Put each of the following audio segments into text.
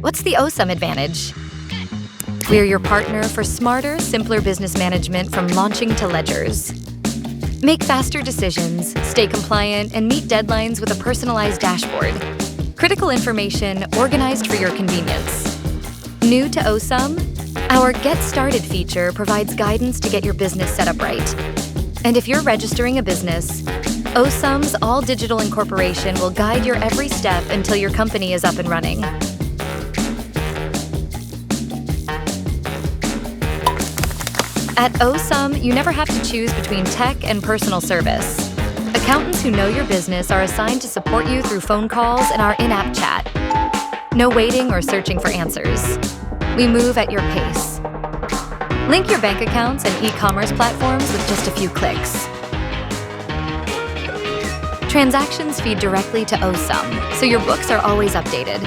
What's the Osum advantage? We're your partner for smarter, simpler business management from launching to ledgers. Make faster decisions, stay compliant, and meet deadlines with a personalized dashboard. Critical information organized for your convenience. New to Osum? Our Get Started feature provides guidance to get your business set up right. And if you're registering a business, Osum's all-digital incorporation will guide your every step until your company is up and running. At Osum, you never have to choose between tech and personal service. Accountants who know your business are assigned to support you through phone calls and our in-app chat. No waiting or searching for answers. We move at your pace. Link your bank accounts and e-commerce platforms with just a few clicks. Transactions feed directly to Osum, so your books are always updated.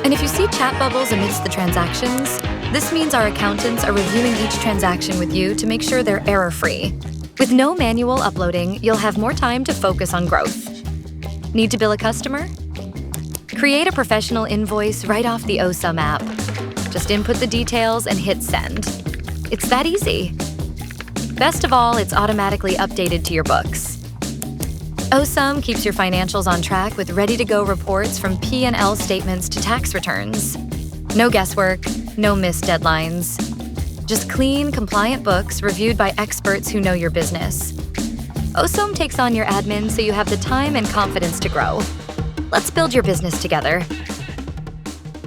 And if you see chat bubbles amidst the transactions, this means our accountants are reviewing each transaction with you to make sure they're error-free. With no manual uploading, you'll have more time to focus on growth. Need to bill a customer? Create a professional invoice right off the Osum app. Just input the details and hit send. It's that easy. Best of all, it's automatically updated to your books. Osum keeps your financials on track with ready-to-go reports from P&L statements to tax returns. No guesswork, no missed deadlines. Just clean, compliant books reviewed by experts who know your business. Osum takes on your admin so you have the time and confidence to grow. Let's build your business together.